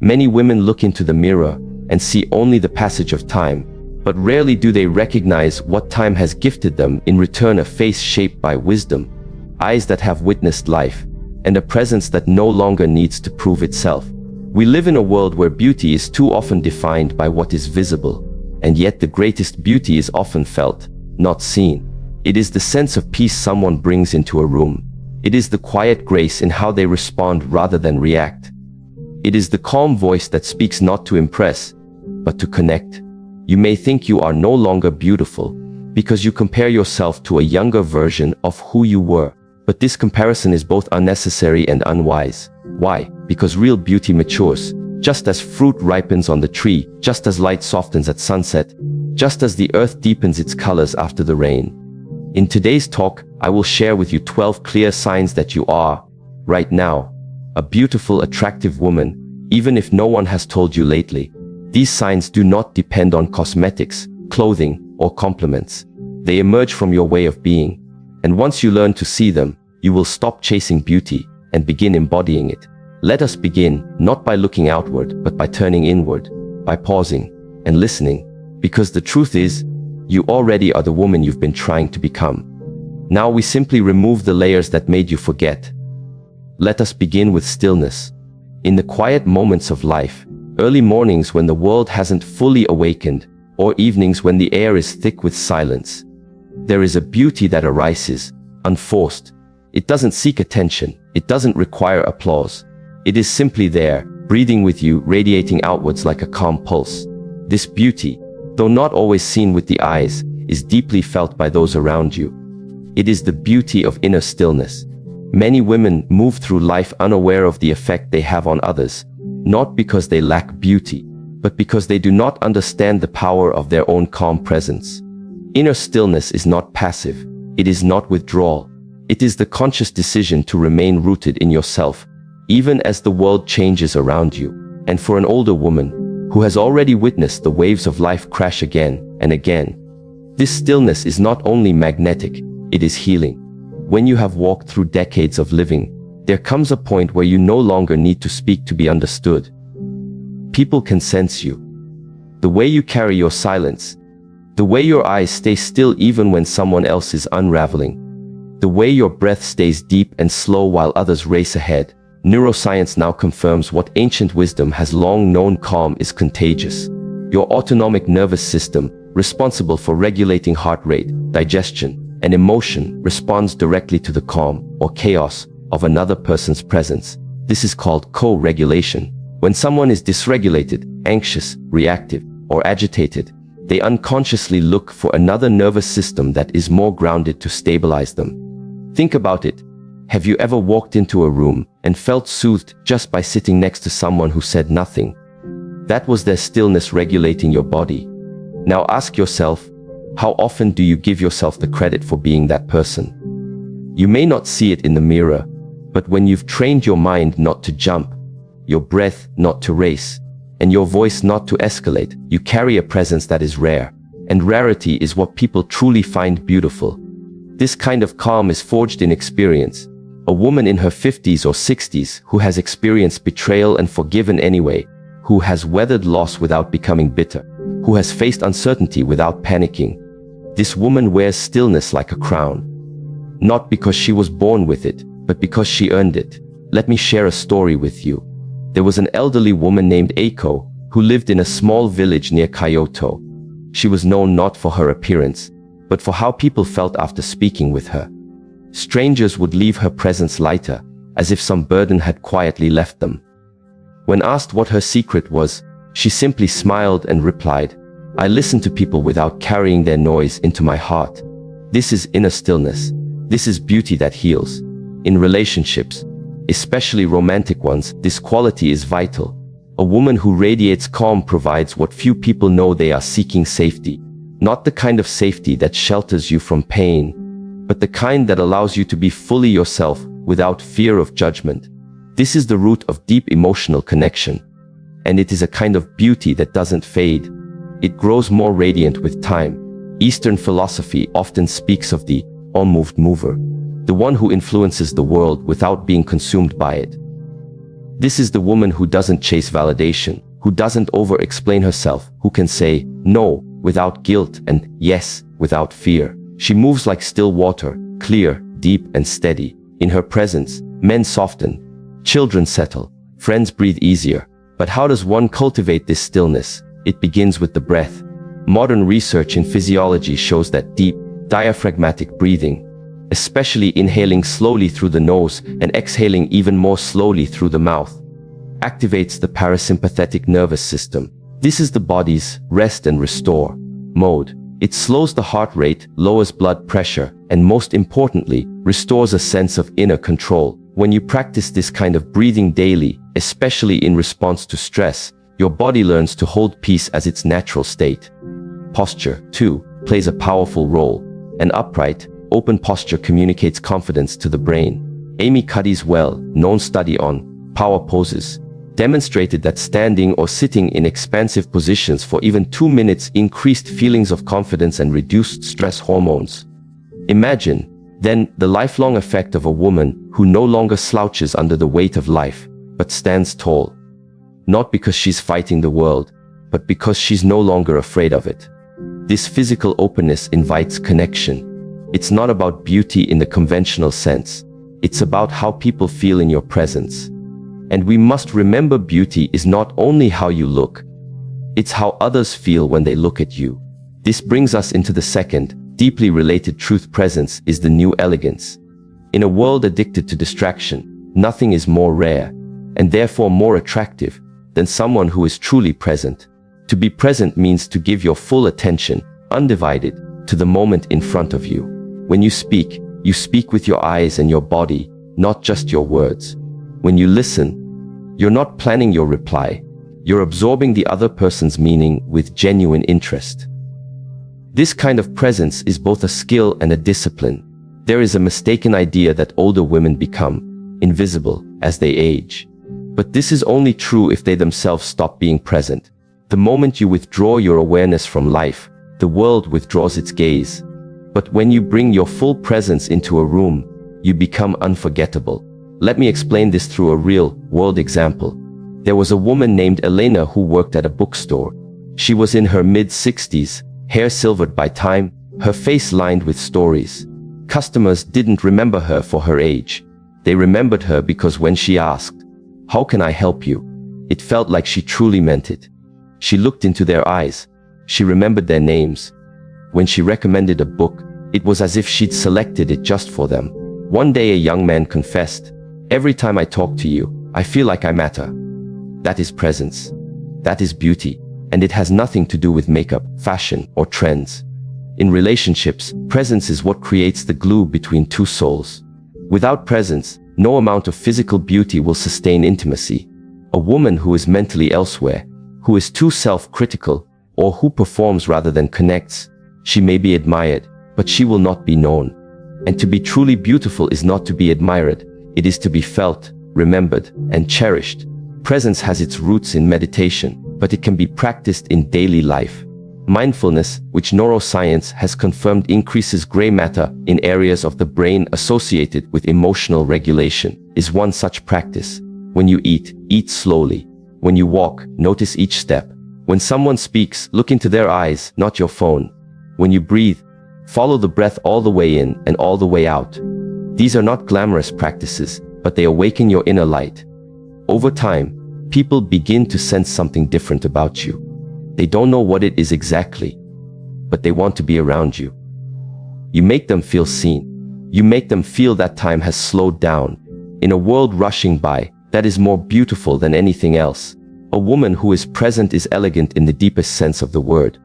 Many women look into the mirror and see only the passage of time, but rarely do they recognize what time has gifted them in return: a face shaped by wisdom, eyes that have witnessed life, and a presence that no longer needs to prove itself. We live in a world where beauty is too often defined by what is visible, and yet the greatest beauty is often felt, not seen. It is the sense of peace someone brings into a room. It is the quiet grace in how they respond rather than react. It is the calm voice that speaks not to impress, but to connect. You may think you are no longer beautiful because you compare yourself to a younger version of who you were. But this comparison is both unnecessary and unwise. Why? Because real beauty matures, just as fruit ripens on the tree, just as light softens at sunset, just as the earth deepens its colors after the rain. In today's talk, I will share with you 12 clear signs that you are, right now, a beautiful, attractive woman, even if no one has told you lately. These signs do not depend on cosmetics, clothing, or compliments. They emerge from your way of being. And once you learn to see them, you will stop chasing beauty and begin embodying it. Let us begin, not by looking outward, but by turning inward, by pausing and listening. Because the truth is, you already are the woman you've been trying to become. Now we simply remove the layers that made you forget. Let us begin with stillness. In the quiet moments of life, early mornings when the world hasn't fully awakened, or evenings when the air is thick with silence, there is a beauty that arises, unforced. It doesn't seek attention. It doesn't require applause. It is simply there, breathing with you, radiating outwards like a calm pulse. This beauty, though not always seen with the eyes, is deeply felt by those around you. It is the beauty of inner stillness. Many women move through life unaware of the effect they have on others, not because they lack beauty, but because they do not understand the power of their own calm presence. Inner stillness is not passive. It is not withdrawal. It is the conscious decision to remain rooted in yourself, even as the world changes around you. And for an older woman, who has already witnessed the waves of life crash again and again, this stillness is not only magnetic, it is healing. When you have walked through decades of living, there comes a point where you no longer need to speak to be understood. People can sense you. The way you carry your silence, the way your eyes stay still even when someone else is unraveling, the way your breath stays deep and slow while others race ahead. Neuroscience now confirms what ancient wisdom has long known: calm is contagious. Your autonomic nervous system, responsible for regulating heart rate, digestion, and emotion, responds directly to the calm or chaos of another person's presence. This is called co-regulation. When someone is dysregulated, anxious, reactive, or agitated, they unconsciously look for another nervous system that is more grounded to stabilize them. Think about it. Have you ever walked into a room and felt soothed just by sitting next to someone who said nothing? That was their stillness regulating your body. Now ask yourself, how often do you give yourself the credit for being that person? You may not see it in the mirror, but when you've trained your mind not to jump, your breath not to race, and your voice not to escalate, you carry a presence that is rare. And rarity is what people truly find beautiful. This kind of calm is forged in experience. A woman in her 50s or 60s who has experienced betrayal and forgiven anyway, who has weathered loss without becoming bitter, who has faced uncertainty without panicking. This woman wears stillness like a crown. Not because she was born with it, but because she earned it. Let me share a story with you. There was an elderly woman named Eiko who lived in a small village near Kyoto. She was known not for her appearance, but for how people felt after speaking with her. Strangers would leave her presence lighter, as if some burden had quietly left them. When asked what her secret was, she simply smiled and replied, "I listen to people without carrying their noise into my heart." This is inner stillness. This is beauty that heals. In relationships, especially romantic ones, this quality is vital. A woman who radiates calm provides what few people know: they are seeking safety. Not the kind of safety that shelters you from pain, but the kind that allows you to be fully yourself without fear of judgment. This is the root of deep emotional connection. And it is a kind of beauty that doesn't fade. It grows more radiant with time. Eastern philosophy often speaks of the unmoved mover, the one who influences the world without being consumed by it. This is the woman who doesn't chase validation, who doesn't over-explain herself, who can say no without guilt and yes without fear. She moves like still water, clear, deep and steady. In her presence, men soften, children settle, friends breathe easier. But how does one cultivate this stillness? It begins with the breath. Modern research in physiology shows that deep, diaphragmatic breathing, especially inhaling slowly through the nose and exhaling even more slowly through the mouth, activates the parasympathetic nervous system. This is the body's rest and restore mode. It slows the heart rate, lowers blood pressure, and most importantly, restores a sense of inner control. When you practice this kind of breathing daily, especially in response to stress, your body learns to hold peace as its natural state. Posture, too, plays a powerful role. An upright, open posture communicates confidence to the brain. Amy Cuddy's well-known study on power poses demonstrated that standing or sitting in expansive positions for even 2 minutes increased feelings of confidence and reduced stress hormones. Imagine, then, the lifelong effect of a woman who no longer slouches under the weight of life, but stands tall. Not because she's fighting the world, but because she's no longer afraid of it. This physical openness invites connection. It's not about beauty in the conventional sense. It's about how people feel in your presence. And we must remember beauty is not only how you look, it's how others feel when they look at you. This brings us into the second, deeply related truth. Presence is the new elegance. In a world addicted to distraction, nothing is more rare, and therefore more attractive, than someone who is truly present. To be present means to give your full attention, undivided, to the moment in front of you. When you speak with your eyes and your body, not just your words. When you listen, you're not planning your reply. You're absorbing the other person's meaning with genuine interest. This kind of presence is both a skill and a discipline. There is a mistaken idea that older women become invisible as they age. But this is only true if they themselves stop being present. The moment you withdraw your awareness from life, the world withdraws its gaze. But when you bring your full presence into a room, you become unforgettable. Let me explain this through a real-world example. There was a woman named Elena who worked at a bookstore. She was in her mid-60s, hair silvered by time, her face lined with stories. Customers didn't remember her for her age. They remembered her because when she asked, "How can I help you?" it felt like she truly meant it. She looked into their eyes. She remembered their names. When she recommended a book, it was as if she'd selected it just for them. One day a young man confessed, "Every time I talk to you, I feel like I matter." That is presence. That is beauty. And it has nothing to do with makeup, fashion, or trends. In relationships, presence is what creates the glue between two souls. Without presence, no amount of physical beauty will sustain intimacy. A woman who is mentally elsewhere, who is too self-critical, or who performs rather than connects, she may be admired, but she will not be known. And to be truly beautiful is not to be admired, it is to be felt, remembered, and cherished. Presence has its roots in meditation, but it can be practiced in daily life. Mindfulness, which neuroscience has confirmed increases gray matter in areas of the brain associated with emotional regulation, is one such practice. When you eat, eat slowly. When you walk, notice each step. When someone speaks, look into their eyes, not your phone. When you breathe, follow the breath all the way in and all the way out. These are not glamorous practices, but they awaken your inner light. Over time, people begin to sense something different about you. They don't know what it is exactly, but they want to be around you. You make them feel seen. You make them feel that time has slowed down. In a world rushing by, that is more beautiful than anything else. A woman who is present is elegant in the deepest sense of the word.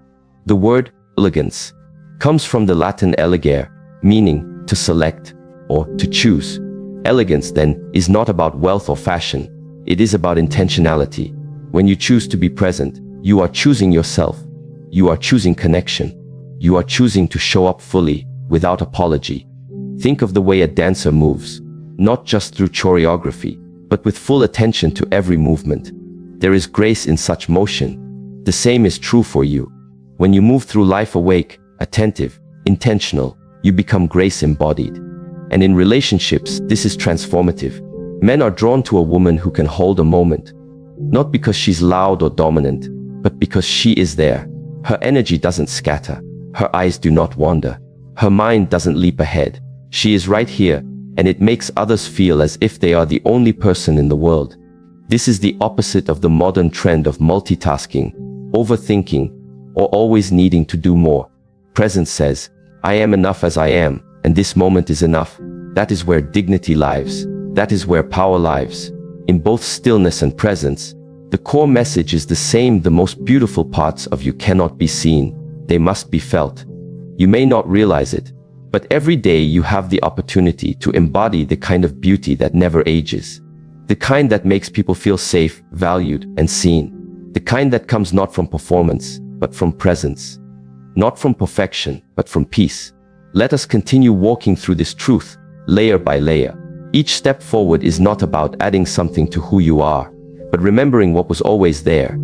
The word elegance comes from the Latin elegere, meaning to select or to choose. Elegance, then, is not about wealth or fashion. It is about intentionality. When you choose to be present, you are choosing yourself. You are choosing connection. You are choosing to show up fully, without apology. Think of the way a dancer moves, not just through choreography, but with full attention to every movement. There is grace in such motion. The same is true for you. When you move through life awake, attentive, intentional, you become grace embodied. And in relationships, this is transformative. Men are drawn to a woman who can hold a moment, not because she's loud or dominant, but because she is there. Her energy doesn't scatter. Her eyes do not wander. Her mind doesn't leap ahead. She is right here, and it makes others feel as if they are the only person in the world. This is the opposite of the modern trend of multitasking, overthinking, or always needing to do more. Presence says, I am enough as I am, and this moment is enough. That is where dignity lives. That is where power lives. In both stillness and presence, the core message is the same. The most beautiful parts of you cannot be seen. They must be felt. You may not realize it, but every day you have the opportunity to embody the kind of beauty that never ages. The kind that makes people feel safe, valued, and seen. The kind that comes not from performance, but from presence. Not from perfection, but from peace. Let us continue walking through this truth, layer by layer. Each step forward is not about adding something to who you are, but remembering what was always there.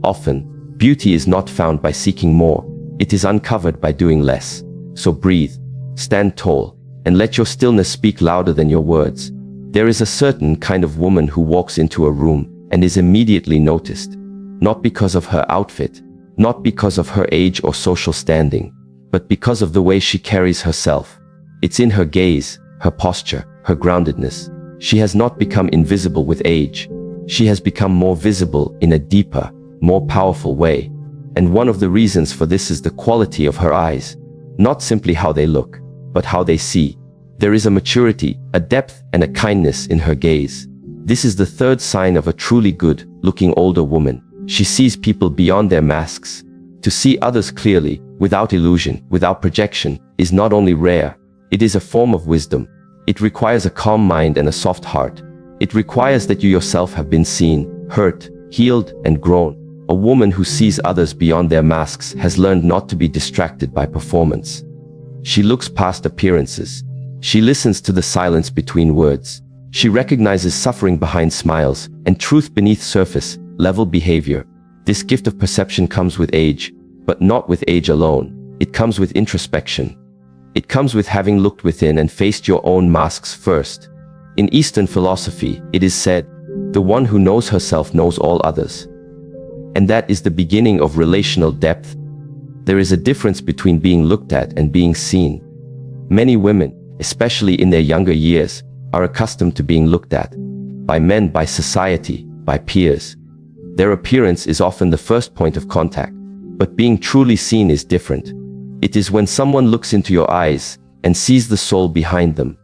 Often, beauty is not found by seeking more. It is uncovered by doing less. So breathe, stand tall, and let your stillness speak louder than your words. There is a certain kind of woman who walks into a room and is immediately noticed. Not because of her outfit, not because of her age or social standing, but because of the way she carries herself. It's in her gaze, her posture, her groundedness. She has not become invisible with age. She has become more visible in a deeper, more powerful way. And one of the reasons for this is the quality of her eyes. Not simply how they look, but how they see. There is a maturity, a depth, and a kindness in her gaze. This is the third sign of a truly good-looking older woman. She sees people beyond their masks. To see others clearly, without illusion, without projection, is not only rare, it is a form of wisdom. It requires a calm mind and a soft heart. It requires that you yourself have been seen, hurt, healed, and grown. A woman who sees others beyond their masks has learned not to be distracted by performance. She looks past appearances. She listens to the silence between words. She recognizes suffering behind smiles and truth beneath surface level behavior. This gift of perception comes with age, but not with age alone. It comes with introspection. It comes with having looked within and faced your own masks first. In Eastern philosophy, it is said, the one who knows herself knows all others. And that is the beginning of relational depth. There is a difference between being looked at and being seen. Many women, especially in their younger years, are accustomed to being looked at. By men, by society, by peers. Their appearance is often the first point of contact. But being truly seen is different. It is when someone looks into your eyes and sees the soul behind them.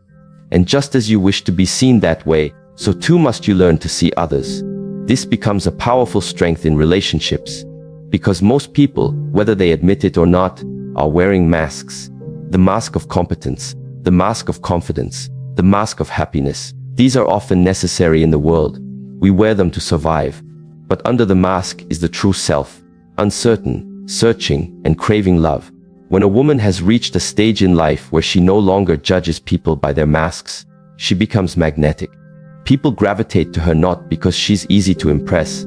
And just as you wish to be seen that way, so too must you learn to see others. This becomes a powerful strength in relationships. Because most people, whether they admit it or not, are wearing masks. The mask of competence, the mask of confidence, the mask of happiness. These are often necessary in the world. We wear them to survive. But under the mask is the true self, uncertain, searching, and craving love. When a woman has reached a stage in life where she no longer judges people by their masks, she becomes magnetic. People gravitate to her not because she's easy to impress,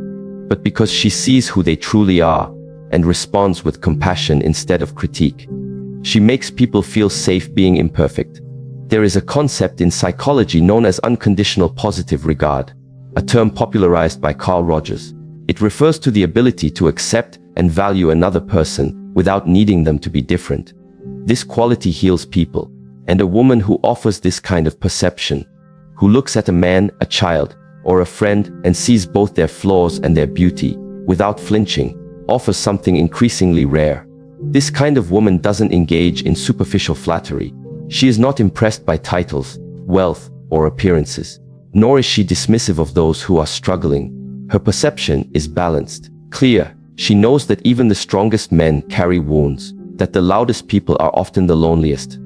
but because she sees who they truly are and responds with compassion instead of critique. She makes people feel safe being imperfect. There is a concept in psychology known as unconditional positive regard, a term popularized by Carl Rogers. It refers to the ability to accept and value another person without needing them to be different. This quality heals people, and a woman who offers this kind of perception, who looks at a man, a child, or a friend and sees both their flaws and their beauty, without flinching, offers something increasingly rare. This kind of woman doesn't engage in superficial flattery. She is not impressed by titles, wealth, or appearances, nor is she dismissive of those who are struggling. Her perception is balanced, clear. She knows that even the strongest men carry wounds, that the loudest people are often the loneliest,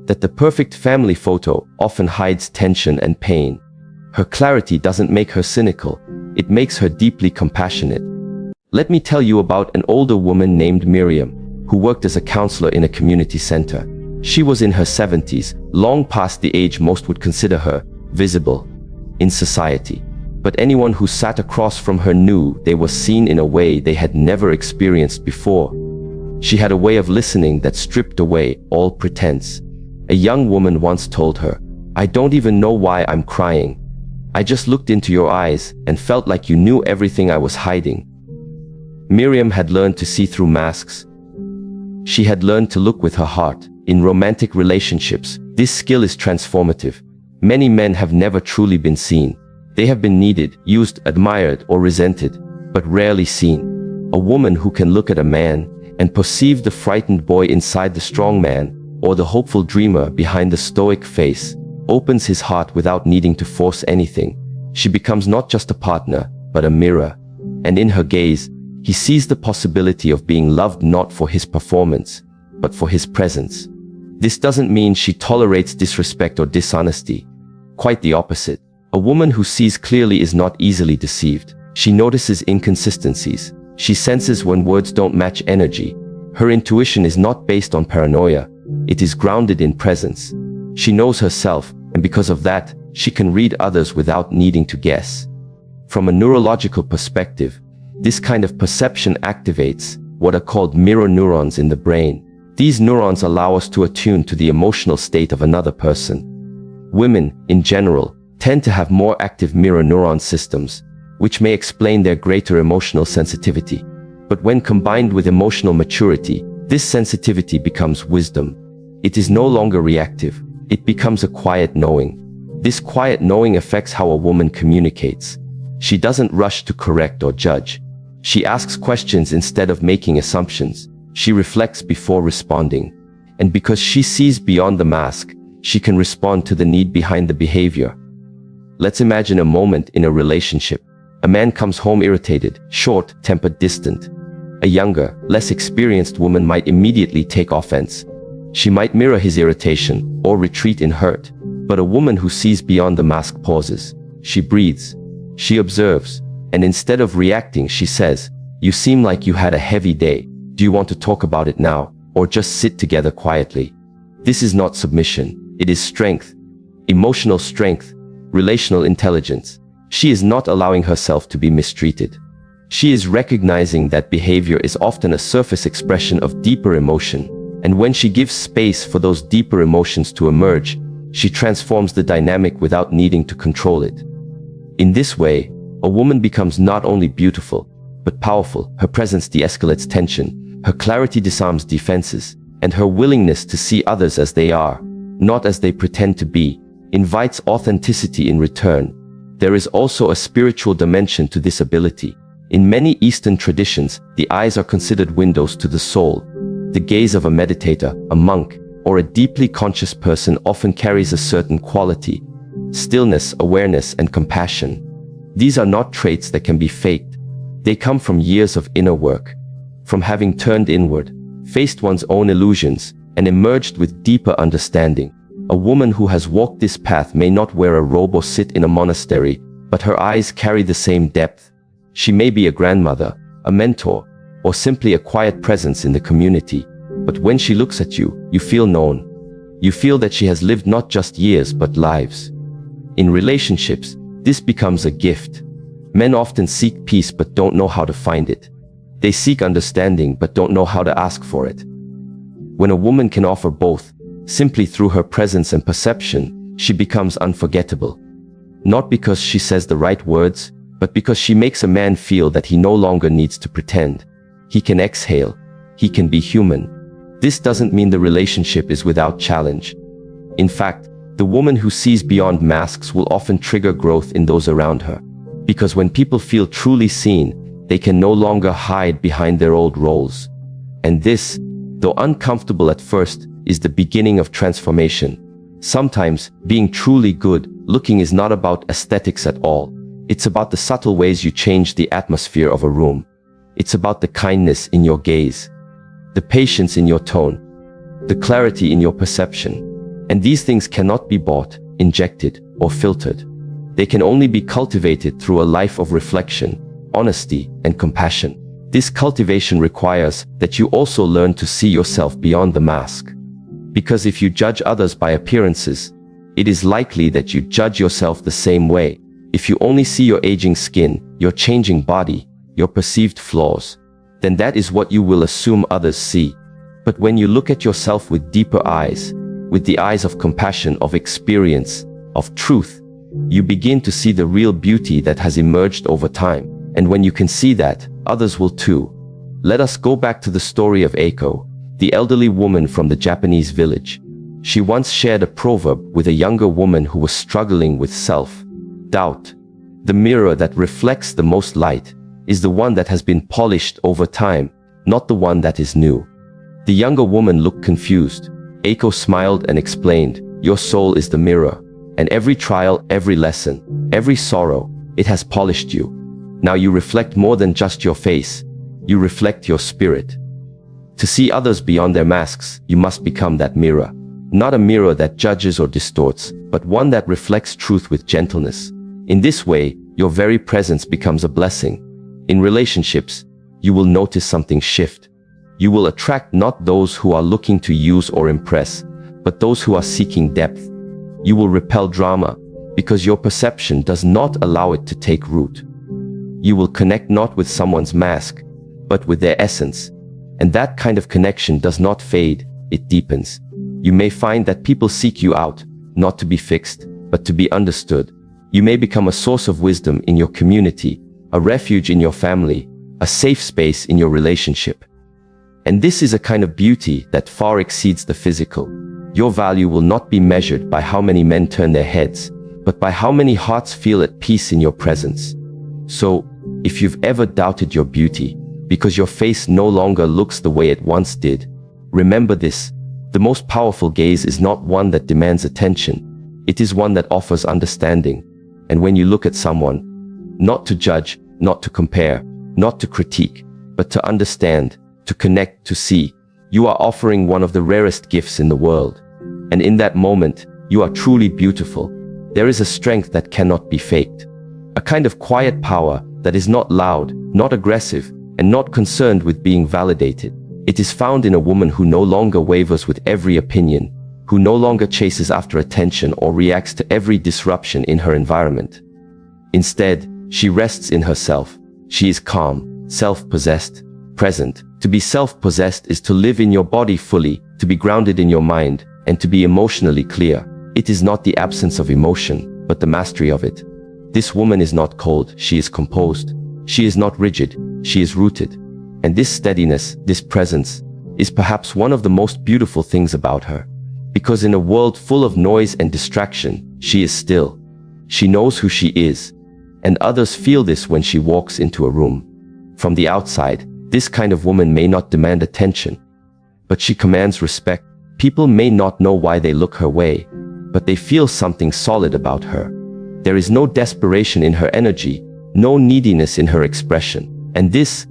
that the perfect family photo often hides tension and pain. Her clarity doesn't make her cynical, it makes her deeply compassionate. Let me tell you about an older woman named Miriam, who worked as a counselor in a community center. She was in her 70s, long past the age most would consider her visible in society. But anyone who sat across from her knew they were seen in a way they had never experienced before. She had a way of listening that stripped away all pretense. A young woman once told her, "I don't even know why I'm crying. I just looked into your eyes and felt like you knew everything I was hiding. Miriam had learned to see through masks. She had learned to look with her heart. In romantic relationships, this skill is transformative. Many men have never truly been seen. They have been needed, used, admired, or resented, but rarely seen. A woman who can look at a man and perceive the frightened boy inside the strong man, or the hopeful dreamer behind the stoic face, opens his heart without needing to force anything. She becomes not just a partner, but a mirror. And in her gaze, he sees the possibility of being loved not for his performance, but for his presence. This doesn't mean she tolerates disrespect or dishonesty. Quite the opposite. A woman who sees clearly is not easily deceived. She notices inconsistencies. She senses when words don't match energy. Her intuition is not based on paranoia. It is grounded in presence. She knows herself, and because of that, she can read others without needing to guess. From a neurological perspective, this kind of perception activates what are called mirror neurons in the brain. These neurons allow us to attune to the emotional state of another person. Women, in general, tend to have more active mirror neuron systems, which may explain their greater emotional sensitivity. But when combined with emotional maturity, this sensitivity becomes wisdom. It is no longer reactive. It becomes a quiet knowing. This quiet knowing affects how a woman communicates. She doesn't rush to correct or judge. She asks questions instead of making assumptions. She reflects before responding. And because she sees beyond the mask, she can respond to the need behind the behavior. Let's imagine a moment in a relationship. A man comes home irritated, short-tempered, distant. A younger, less experienced woman might immediately take offense. She might mirror his irritation or retreat in hurt. But a woman who sees beyond the mask pauses. She breathes. She observes. And instead of reacting, she says, "You seem like you had a heavy day. Do you want to talk about it now, or just sit together quietly?" This is not submission. It is strength. Emotional strength. Relational intelligence. She is not allowing herself to be mistreated. She is recognizing that behavior is often a surface expression of deeper emotion. And when she gives space for those deeper emotions to emerge, she transforms the dynamic without needing to control it. In this way, a woman becomes not only beautiful, but powerful. Her presence de-escalates tension, her clarity disarms defenses, and her willingness to see others as they are, not as they pretend to be, invites authenticity in return. There is also a spiritual dimension to this ability. In many Eastern traditions, the eyes are considered windows to the soul. The gaze of a meditator, a monk, or a deeply conscious person often carries a certain quality: stillness, awareness, and compassion. These are not traits that can be faked. They come from years of inner work, from having turned inward, faced one's own illusions, and emerged with deeper understanding. A woman who has walked this path may not wear a robe or sit in a monastery, but her eyes carry the same depth. She may be a grandmother, a mentor, or simply a quiet presence in the community. But when she looks at you, you feel known. You feel that she has lived not just years, but lives. In relationships, this becomes a gift. Men often seek peace but don't know how to find it. They seek understanding but don't know how to ask for it. When a woman can offer both, simply through her presence and perception, she becomes unforgettable. Not because she says the right words, but because she makes a man feel that he no longer needs to pretend. He can exhale. He can be human. This doesn't mean the relationship is without challenge. In fact, the woman who sees beyond masks will often trigger growth in those around her. Because when people feel truly seen, they can no longer hide behind their old roles. And this, though uncomfortable at first, is the beginning of transformation. Sometimes, being truly good looking is not about aesthetics at all. It's about the subtle ways you change the atmosphere of a room. It's about the kindness in your gaze, the patience in your tone, the clarity in your perception. And these things cannot be bought, injected, or filtered. They can only be cultivated through a life of reflection, honesty, and compassion. This cultivation requires that you also learn to see yourself beyond the mask. Because if you judge others by appearances, it is likely that you judge yourself the same way. If you only see your aging skin, your changing body, your perceived flaws, then that is what you will assume others see. But when you look at yourself with deeper eyes, with the eyes of compassion, of experience, of truth, You begin to see the real beauty that has emerged over time. And when you can see that, others will too. Let us go back to the story of Eiko, the elderly woman from the Japanese village. She once shared a proverb with a younger woman who was struggling with self-doubt. The mirror that reflects the most light is the one that has been polished over time, not the one that is new. The younger woman looked confused. Eiko smiled and explained, "Your soul is the mirror, and every trial, every lesson, every sorrow, it has polished you. Now you reflect more than just your face. You reflect your spirit. To see others beyond their masks, you must become that mirror. Not a mirror that judges or distorts, but one that reflects truth with gentleness. In this way, your very presence becomes a blessing. In relationships, you will notice something shift. You will attract not those who are looking to use or impress, but those who are seeking depth. You will repel drama, because your perception does not allow it to take root. You will connect not with someone's mask, but with their essence. And that kind of connection does not fade, it deepens. You may find that people seek you out, not to be fixed, but to be understood. You may become a source of wisdom in your community, a refuge in your family, a safe space in your relationship. And this is a kind of beauty that far exceeds the physical. Your value will not be measured by how many men turn their heads, but by how many hearts feel at peace in your presence. So, if you've ever doubted your beauty, because your face no longer looks the way it once did, remember this: the most powerful gaze is not one that demands attention. It is one that offers understanding. And when you look at someone, not to judge, not to compare, not to critique, but to understand, to connect, to see, you are offering one of the rarest gifts in the world. And in that moment, you are truly beautiful. There is a strength that cannot be faked. A kind of quiet power that is not loud, not aggressive, and not concerned with being validated. It is found in a woman who no longer wavers with every opinion, who no longer chases after attention or reacts to every disruption in her environment. Instead, she rests in herself. She is calm, self-possessed, present. To be self-possessed is to live in your body fully, to be grounded in your mind, and to be emotionally clear. It is not the absence of emotion, but the mastery of it. This woman is not cold, she is composed. She is not rigid, she is rooted. And this steadiness, this presence, is perhaps one of the most beautiful things about her. Because in a world full of noise and distraction, she is still. She knows who she is. And others feel this when she walks into a room. From the outside, this kind of woman may not demand attention, but she commands respect. People may not know why they look her way, but they feel something solid about her. There is no desperation in her energy, no neediness in her expression. And this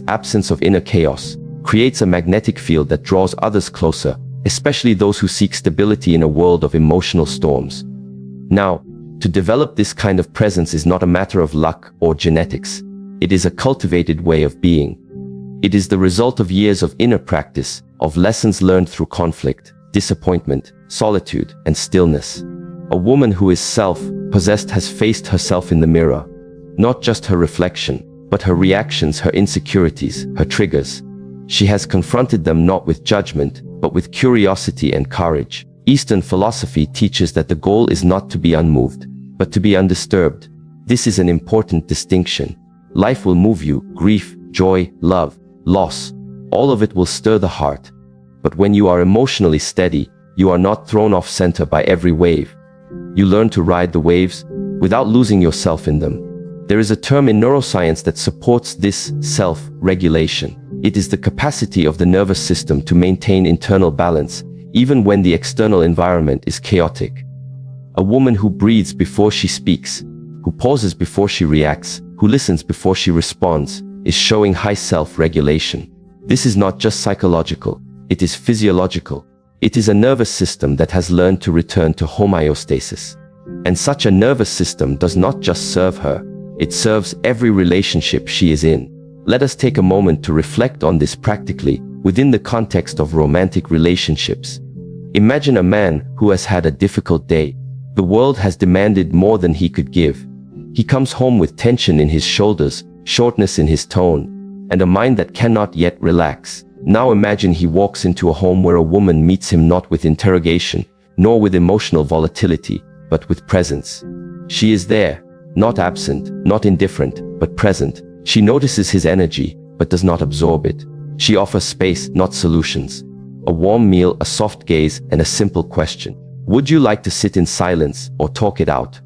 absence of inner chaos creates a magnetic field that draws others closer, especially those who seek stability in a world of emotional storms. Now, to develop this kind of presence is not a matter of luck or genetics. It is a cultivated way of being. It is the result of years of inner practice, of lessons learned through conflict, disappointment, solitude, and stillness. A woman who is self-possessed has faced herself in the mirror, not just her reflection, but her reactions, her insecurities, her triggers. She has confronted them not with judgment, but with curiosity and courage. Eastern philosophy teaches that the goal is not to be unmoved, but to be undisturbed. This is an important distinction. Life will move you, grief, joy, love, loss. All of it will stir the heart. But when you are emotionally steady, you are not thrown off center by every wave. You learn to ride the waves without losing yourself in them. There is a term in neuroscience that supports this self-regulation. It is the capacity of the nervous system to maintain internal balance, even when the external environment is chaotic. A woman who breathes before she speaks, who pauses before she reacts, who listens before she responds, is showing high self-regulation. This is not just psychological, it is physiological. It is a nervous system that has learned to return to homeostasis. And such a nervous system does not just serve her, it serves every relationship she is in. Let us take a moment to reflect on this practically, within the context of romantic relationships. Imagine a man who has had a difficult day. The world has demanded more than he could give. He comes home with tension in his shoulders, shortness in his tone, and a mind that cannot yet relax. Now imagine he walks into a home where a woman meets him not with interrogation, nor with emotional volatility, but with presence. She is there, not absent, not indifferent, but present. She notices his energy, but does not absorb it. She offers space, not solutions. A warm meal, a soft gaze, and a simple question. Would you like to sit in silence or talk it out?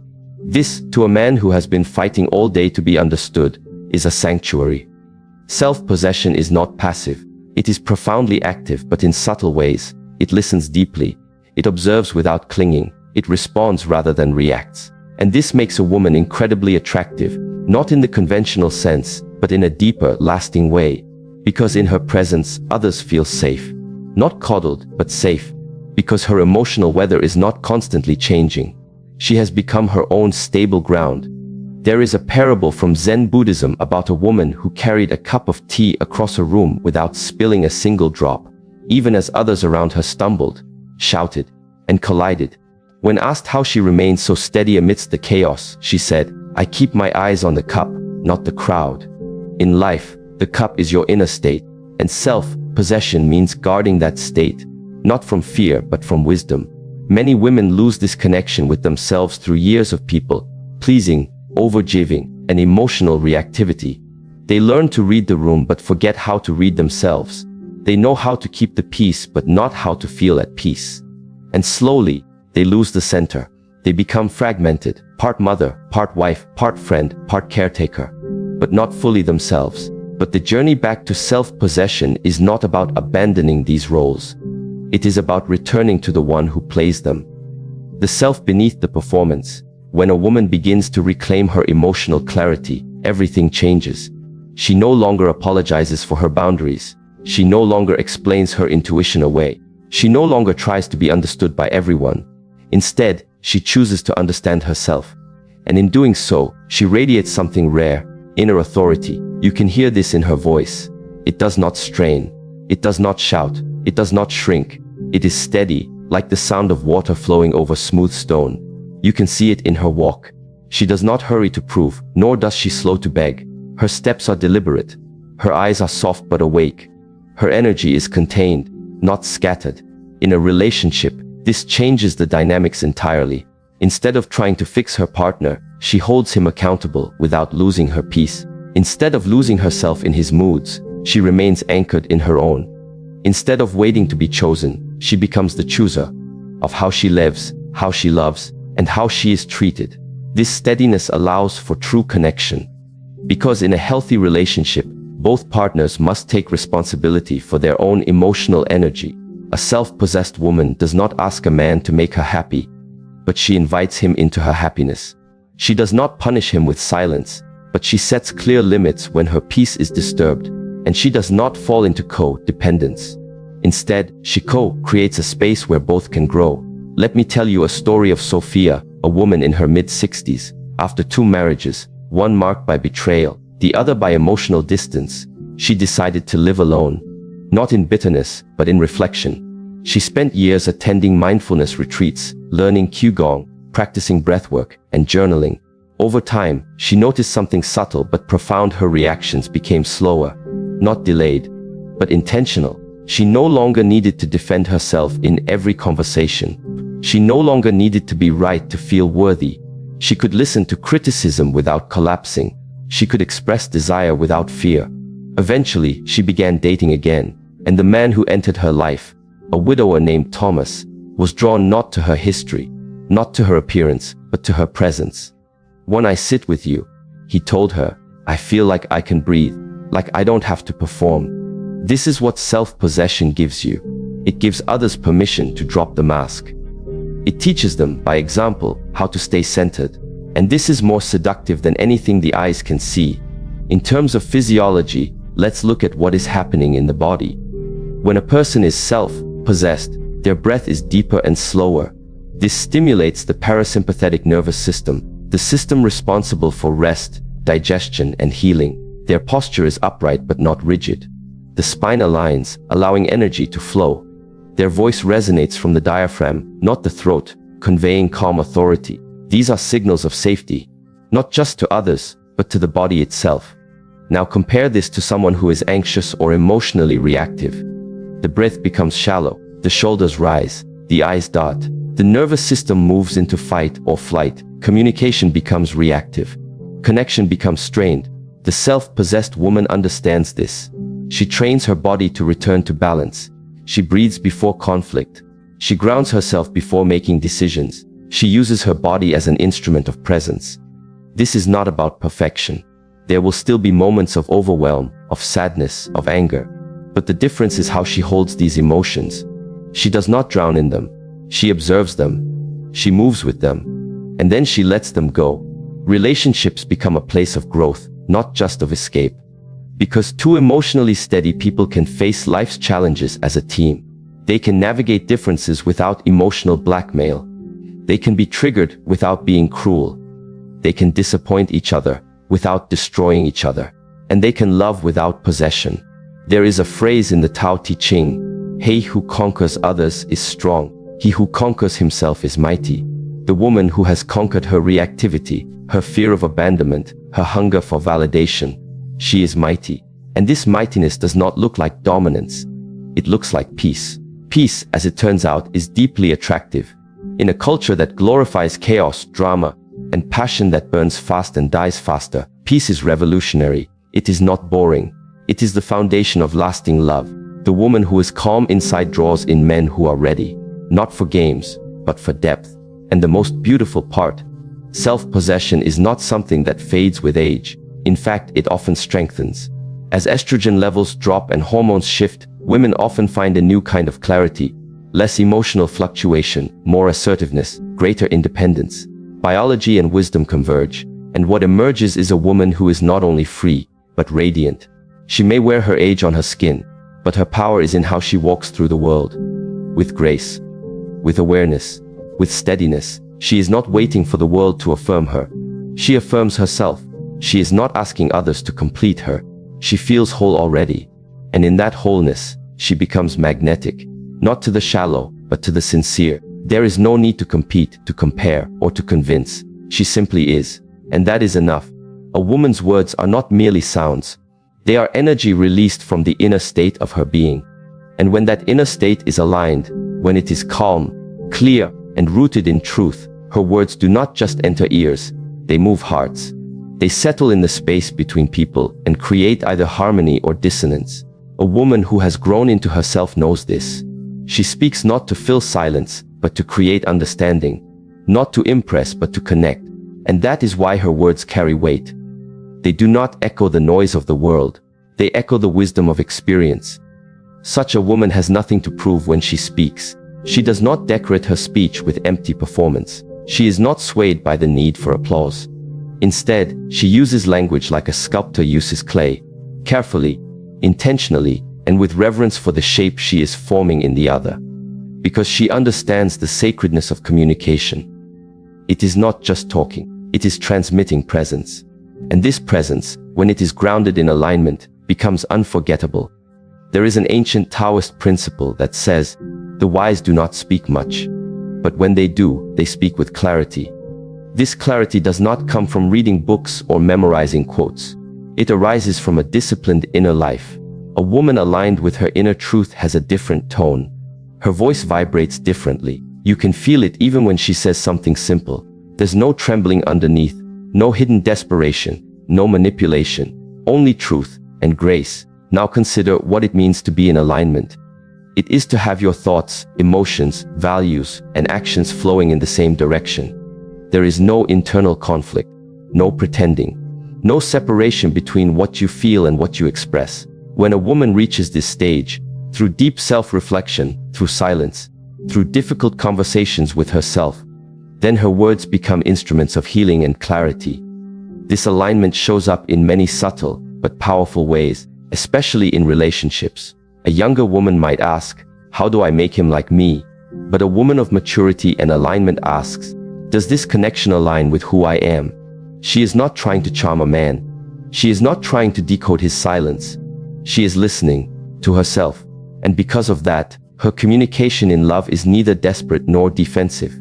This, to a man who has been fighting all day to be understood, is a sanctuary. Self-possession is not passive. It is profoundly active, but in subtle ways. It listens deeply. It observes without clinging. It responds rather than reacts. And this makes a woman incredibly attractive, not in the conventional sense, but in a deeper, lasting way. Because in her presence, others feel safe. Not coddled, but safe. Because her emotional weather is not constantly changing. She has become her own stable ground. There is a parable from Zen Buddhism about a woman who carried a cup of tea across a room without spilling a single drop, even as others around her stumbled, shouted, and collided. When asked how she remained so steady amidst the chaos, she said, "I keep my eyes on the cup, not the crowd." In life, the cup is your inner state, and self-possession means guarding that state, not from fear but from wisdom. Many women lose this connection with themselves through years of people pleasing, overgiving, and emotional reactivity. They learn to read the room but forget how to read themselves. They know how to keep the peace but not how to feel at peace. And slowly, they lose the center. They become fragmented, part mother, part wife, part friend, part caretaker, but not fully themselves. But the journey back to self-possession is not about abandoning these roles. It is about returning to the one who plays them. The self beneath the performance. When a woman begins to reclaim her emotional clarity, everything changes. She no longer apologizes for her boundaries. She no longer explains her intuition away. She no longer tries to be understood by everyone. Instead, she chooses to understand herself. And in doing so, she radiates something rare, inner authority. You can hear this in her voice. It does not strain. It does not shout. It does not shrink. It is steady, like the sound of water flowing over smooth stone. You can see it in her walk. She does not hurry to prove, nor does she slow to beg. Her steps are deliberate. Her eyes are soft but awake. Her energy is contained, not scattered. In a relationship, this changes the dynamics entirely. Instead of trying to fix her partner, she holds him accountable without losing her peace. Instead of losing herself in his moods, she remains anchored in her own. Instead of waiting to be chosen, she becomes the chooser of how she lives, how she loves, and how she is treated. This steadiness allows for true connection. Because in a healthy relationship, both partners must take responsibility for their own emotional energy. A self-possessed woman does not ask a man to make her happy, but she invites him into her happiness. She does not punish him with silence, but she sets clear limits when her peace is disturbed, and she does not fall into co-dependence. Instead, she co-creates a space where both can grow. Let me tell you a story of Sophia, a woman in her mid-60s. After 2 marriages, one marked by betrayal, the other by emotional distance, she decided to live alone. Not in bitterness, but in reflection. She spent years attending mindfulness retreats, learning Qigong, practicing breathwork, and journaling. Over time, she noticed something subtle but profound. Her reactions became slower, not delayed, but intentional. She no longer needed to defend herself in every conversation. She no longer needed to be right to feel worthy. She could listen to criticism without collapsing. She could express desire without fear. Eventually, she began dating again, and the man who entered her life, a widower named Thomas, was drawn not to her history, not to her appearance, but to her presence. "When I sit with you," he told her, "I feel like I can breathe, like I don't have to perform." This is what self-possession gives you. It gives others permission to drop the mask. It teaches them, by example, how to stay centered. And this is more seductive than anything the eyes can see. In terms of physiology, let's look at what is happening in the body. When a person is self-possessed, their breath is deeper and slower. This stimulates the parasympathetic nervous system, the system responsible for rest, digestion, and healing. Their posture is upright but not rigid. The spine aligns, allowing energy to flow. Their voice resonates from the diaphragm, not the throat, conveying calm authority. These are signals of safety, not just to others, but to the body itself. Now compare this to someone who is anxious or emotionally reactive. The breath becomes shallow, the shoulders rise, the eyes dart, The nervous system moves into fight or flight. Communication becomes reactive. Connection becomes strained. The self-possessed woman understands this. She trains her body to return to balance. She breathes before conflict. She grounds herself before making decisions. She uses her body as an instrument of presence. This is not about perfection. There will still be moments of overwhelm, of sadness, of anger. But the difference is how she holds these emotions. She does not drown in them. She observes them. She moves with them. And then she lets them go. Relationships become a place of growth, not just of escape. Because two emotionally steady people can face life's challenges as a team. They can navigate differences without emotional blackmail. They can be triggered without being cruel. They can disappoint each other without destroying each other. And they can love without possession. There is a phrase in the Tao Te Ching, "He who conquers others is strong. He who conquers himself is mighty." The woman who has conquered her reactivity, her fear of abandonment, her hunger for validation, she is mighty. And this mightiness does not look like dominance. It looks like peace. Peace, as it turns out, is deeply attractive. In a culture that glorifies chaos, drama, and passion that burns fast and dies faster, peace is revolutionary. It is not boring. It is the foundation of lasting love. The woman who is calm inside draws in men who are ready, not for games, but for depth. And the most beautiful part, self-possession is not something that fades with age. In fact, it often strengthens. As estrogen levels drop and hormones shift, women often find a new kind of clarity, less emotional fluctuation, more assertiveness, greater independence. Biology and wisdom converge, and what emerges is a woman who is not only free, but radiant. She may wear her age on her skin, but her power is in how she walks through the world. With grace, with awareness, with steadiness. She is not waiting for the world to affirm her. She affirms herself. She is not asking others to complete her. She feels whole already. And in that wholeness, she becomes magnetic. Not to the shallow, but to the sincere. There is no need to compete, to compare, or to convince. She simply is. And that is enough. A woman's words are not merely sounds. They are energy released from the inner state of her being. And when that inner state is aligned, when it is calm, clear, and rooted in truth, her words do not just enter ears, they move hearts. They settle in the space between people and create either harmony or dissonance. A woman who has grown into herself knows this. She speaks not to fill silence, but to create understanding. Not to impress, but to connect. And that is why her words carry weight. They do not echo the noise of the world. They echo the wisdom of experience. Such a woman has nothing to prove when she speaks. She does not decorate her speech with empty performance. She is not swayed by the need for applause. Instead, she uses language like a sculptor uses clay, carefully, intentionally, and with reverence for the shape she is forming in the other. Because she understands the sacredness of communication. It is not just talking, it is transmitting presence. And this presence, when it is grounded in alignment, becomes unforgettable. There is an ancient Taoist principle that says, the wise do not speak much, but when they do, they speak with clarity. This clarity does not come from reading books or memorizing quotes. It arises from a disciplined inner life. A woman aligned with her inner truth has a different tone. Her voice vibrates differently. You can feel it even when she says something simple. There's no trembling underneath, no hidden desperation, no manipulation, only truth and grace. Now consider what it means to be in alignment. It is to have your thoughts, emotions, values, and actions flowing in the same direction. There is no internal conflict, no pretending, no separation between what you feel and what you express. When a woman reaches this stage, through deep self-reflection, through silence, through difficult conversations with herself, then her words become instruments of healing and clarity. This alignment shows up in many subtle but powerful ways, especially in relationships. A younger woman might ask, how do I make him like me? But a woman of maturity and alignment asks, does this connection align with who I am? She is not trying to charm a man. She is not trying to decode his silence. She is listening to herself. And because of that, her communication in love is neither desperate nor defensive.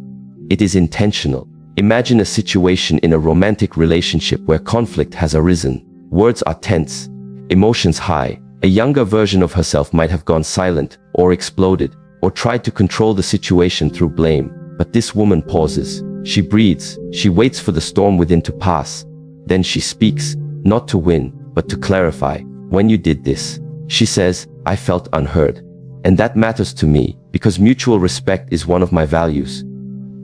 It is intentional. Imagine a situation in a romantic relationship where conflict has arisen. Words are tense, emotions high. A younger version of herself might have gone silent, or exploded, or tried to control the situation through blame. But this woman pauses. She breathes. She waits for the storm within to pass. Then she speaks, not to win, but to clarify. When you did this, she says, I felt unheard. And that matters to me, because mutual respect is one of my values.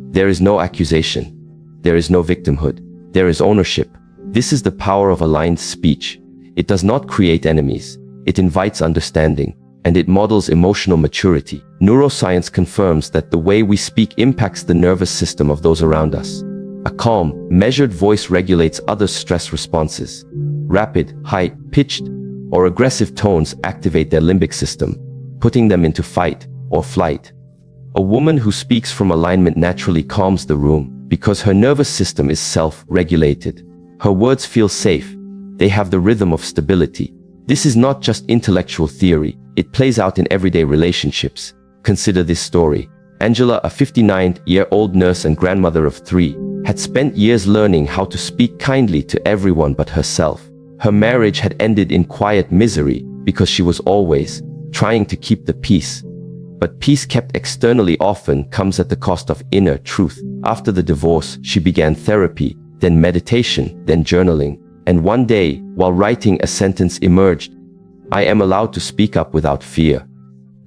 There is no accusation. There is no victimhood. There is ownership. This is the power of aligned speech. It does not create enemies. It invites understanding, and it models emotional maturity. Neuroscience confirms that the way we speak impacts the nervous system of those around us. A calm, measured voice regulates others' stress responses. Rapid, high-pitched, or aggressive tones activate their limbic system, putting them into fight or flight. A woman who speaks from alignment naturally calms the room because her nervous system is self-regulated. Her words feel safe. They have the rhythm of stability. This is not just intellectual theory. It plays out in everyday relationships. Consider this story. Angela, a 59-year-old nurse and grandmother of 3, had spent years learning how to speak kindly to everyone but herself. Her marriage had ended in quiet misery because she was always trying to keep the peace. But peace kept externally often comes at the cost of inner truth. After the divorce, she began therapy, then meditation, then journaling. And one day, while writing, a sentence emerged. I am allowed to speak up without fear.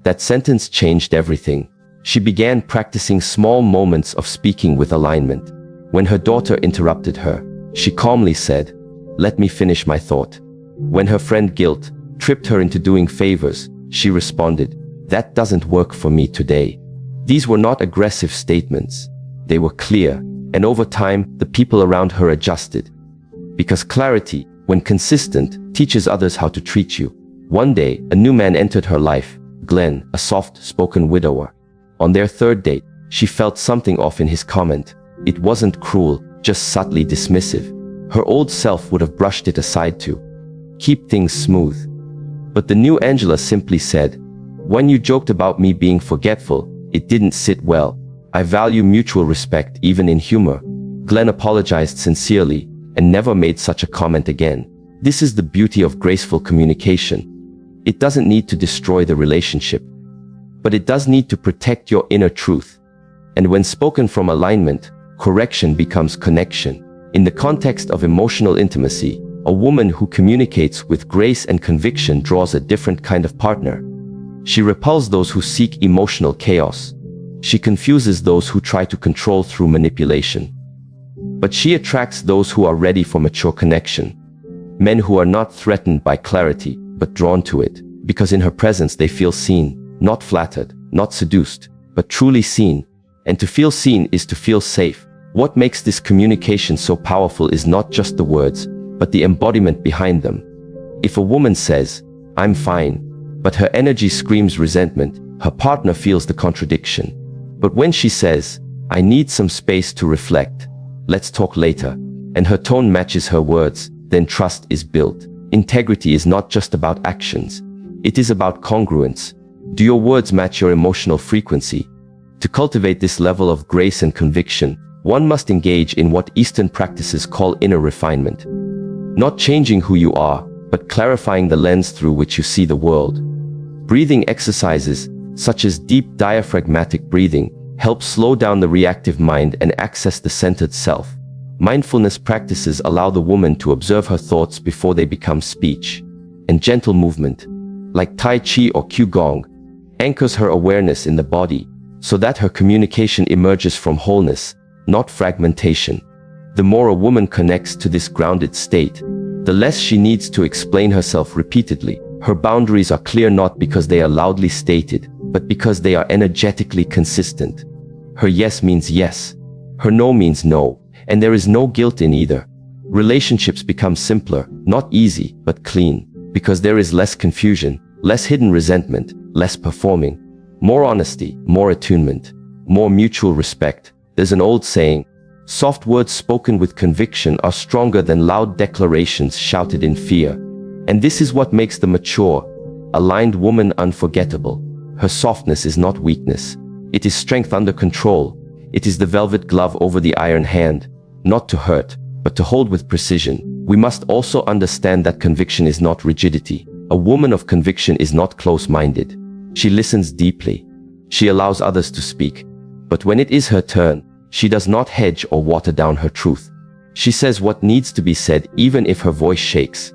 That sentence changed everything. She began practicing small moments of speaking with alignment. When her daughter interrupted her, she calmly said, "Let me finish my thought." When her friend guilt tripped her into doing favors, she responded, "That doesn't work for me today." These were not aggressive statements. They were clear, and over time, the people around her adjusted. Because clarity, when consistent, teaches others how to treat you. One day, a new man entered her life, Glenn, a soft-spoken widower. On their third date, she felt something off in his comment. It wasn't cruel, just subtly dismissive. Her old self would have brushed it aside to keep things smooth. But the new Angela simply said, "When you joked about me being forgetful, it didn't sit well. I value mutual respect even in humor." Glenn apologized sincerely and never made such a comment again. This is the beauty of graceful communication. It doesn't need to destroy the relationship, but it does need to protect your inner truth. And when spoken from alignment, correction becomes connection. In the context of emotional intimacy, a woman who communicates with grace and conviction draws a different kind of partner. She repels those who seek emotional chaos. She confuses those who try to control through manipulation. But she attracts those who are ready for mature connection. Men who are not threatened by clarity, but drawn to it, because in her presence they feel seen, not flattered, not seduced, but truly seen. And to feel seen is to feel safe. What makes this communication so powerful is not just the words, but the embodiment behind them. If a woman says, "I'm fine," but her energy screams resentment, her partner feels the contradiction. But when she says, "I need some space to reflect, let's talk later," and her tone matches her words, then trust is built. Integrity is not just about actions. It is about congruence. Do your words match your emotional frequency? To cultivate this level of grace and conviction, one must engage in what Eastern practices call inner refinement. Not changing who you are, but clarifying the lens through which you see the world. Breathing exercises, such as deep diaphragmatic breathing, help slow down the reactive mind and access the centered self. Mindfulness practices allow the woman to observe her thoughts before they become speech. And gentle movement, like Tai Chi or Qigong, anchors her awareness in the body, so that her communication emerges from wholeness, not fragmentation. The more a woman connects to this grounded state, the less she needs to explain herself repeatedly. Her boundaries are clear not because they are loudly stated, but because they are energetically consistent. Her yes means yes. Her no means no, and there is no guilt in either. Relationships become simpler, not easy, but clean, because there is less confusion, less hidden resentment, less performing, more honesty, more attunement, more mutual respect. There's an old saying, soft words spoken with conviction are stronger than loud declarations shouted in fear. And this is what makes the mature, aligned woman unforgettable. Her softness is not weakness. It is strength under control. It is the velvet glove over the iron hand, not to hurt, but to hold with precision. We must also understand that conviction is not rigidity. A woman of conviction is not close-minded. She listens deeply. She allows others to speak, But when it is her turn, she does not hedge or water down her truth. She says what needs to be said even if her voice shakes.